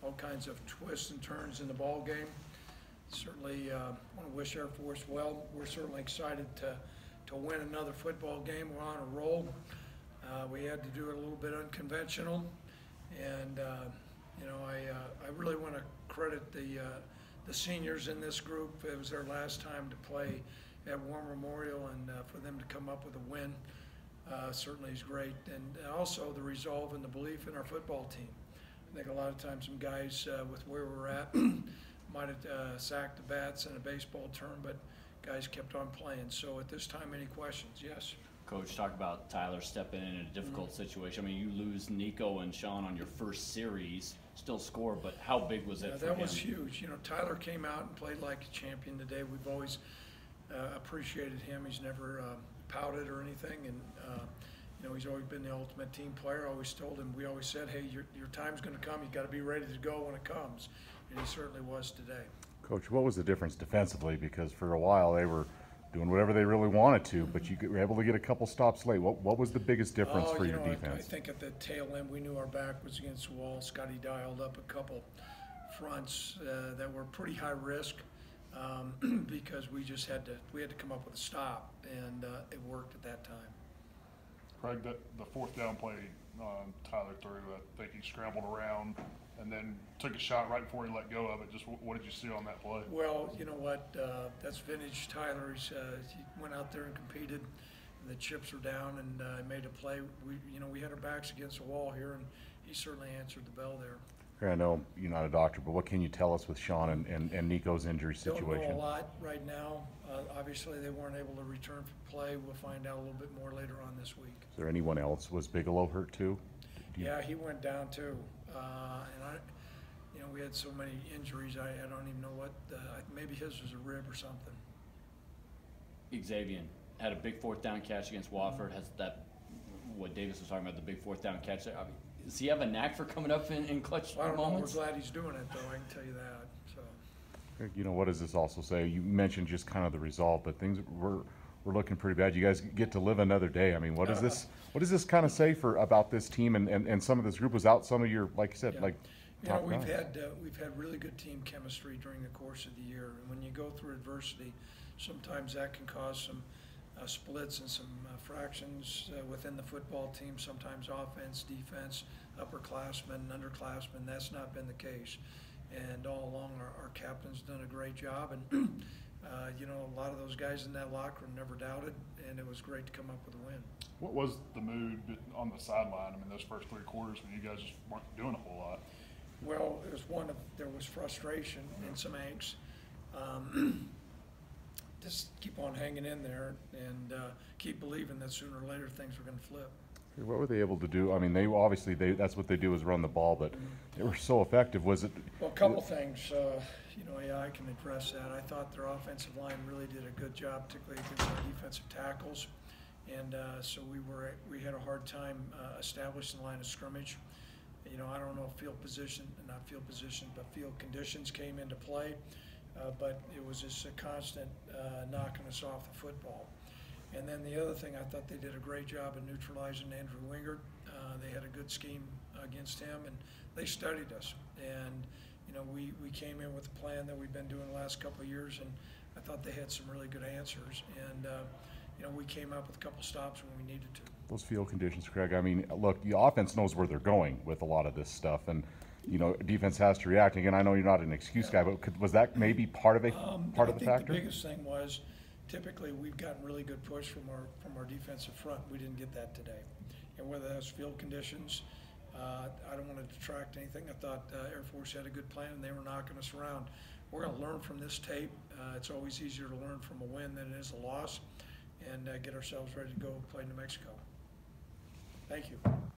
all kinds of twists and turns in the ball game. Certainly want to wish Air Force well. We're certainly excited to win another football game. We're on a roll. We had to do it a little bit unconventional, and you know, I really want to credit the seniors in this group. It was their last time to play at War Memorial, and for them to come up with a win certainly is great. And also the resolve and the belief in our football team. I think a lot of times some guys with where we're at might have sacked the bats in a baseball term, but guys kept on playing. So at this time, any questions? Yes? Coach, talk about Tyler stepping in a difficult situation. I mean, you lose Nico and Sean on your first series, still score, but how big was it for him? That was huge. You know, Tyler came out and played like a champion today. We've always appreciated him. He's never pouted or anything, and you know, he's always been the ultimate team player. I always told him, we always said, hey, your time's going to come. You've got to be ready to go when it comes, and he certainly was today. Coach, what was the difference defensively? Because for a while they were doing whatever they really wanted to, but you were able to get a couple stops late. What was the biggest difference for your defense? I think at the tail end we knew our back was against the wall. Scotty dialed up a couple fronts that were pretty high risk because we had to come up with a stop, and it worked at that time. Craig, the fourth down play Tyler threw, I think he scrambled around and then took a shot right before he let go of it. Just what did you see on that play? Well, you know what? That's vintage Tyler. He went out there and competed, and the chips were down, and made a play. We had our backs against the wall here, and he certainly answered the bell there. I know you're not a doctor, but what can you tell us with Sean and Nico's injury situation? Don't know a lot right now. Obviously, they weren't able to return from play. We'll find out a little bit more later on this week. Is there anyone else? Was Bigelow hurt too? Yeah, he went down too. And we had so many injuries. I don't even know what. Maybe his was a rib or something. Xavier had a big fourth down catch against Wofford. Has that what Davis was talking about, the big fourth down catch? I mean, does he have a knack for coming up in clutch I don't moments? know. We're glad he's doing it, though. I can tell you that. So. You know, what does this also say? You mentioned just kind of the resolve, but things were looking pretty bad. You guys get to live another day. I mean, what does this kind of say about this team and some of this group? Was out some of your, like you said, like top we've guys? we've had really good team chemistry during the course of the year, and when you go through adversity, sometimes that can cause some splits and some fractions within the football team. Sometimes offense, defense, upperclassmen, underclassmen. That's not been the case, and all along our captain's done a great job, and a lot of those guys in that locker room never doubted, and it was great to come up with a win. What was the mood on the sideline? I mean, those first three quarters when you guys just weren't doing a whole lot. Well, it was there was frustration and some angst. Just keep on hanging in there and keep believing that sooner or later things were going to flip. What were they able to do? I mean, that's what they do is run the ball, but they were so effective. Was it? Well, a couple things. I can address that. I thought their offensive line really did a good job, particularly against our defensive tackles, and so we had a hard time establishing the line of scrimmage. I don't know if field conditions came into play, but it was just a constant knocking us off the football. And then the other thing, I thought they did a great job of neutralizing Andrew Wingard. They had a good scheme against him, and they studied us. And we came in with a plan that we've been doing the last couple of years, and I thought they had some really good answers. And we came up with a couple stops when we needed to. Those field conditions, Craig. I mean, look, the offense knows where they're going with a lot of this stuff, and defense has to react. Again, I know you're not an excuse guy, but was that maybe part of the factor? The biggest thing was, typically we've gotten really good push from our defensive front. We didn't get that today, and whether that's field conditions, I don't want to detract anything. I thought Air Force had a good plan, and they were knocking us around. We're going to learn from this tape. It's always easier to learn from a win than it is a loss, and get ourselves ready to go play New Mexico. Thank you.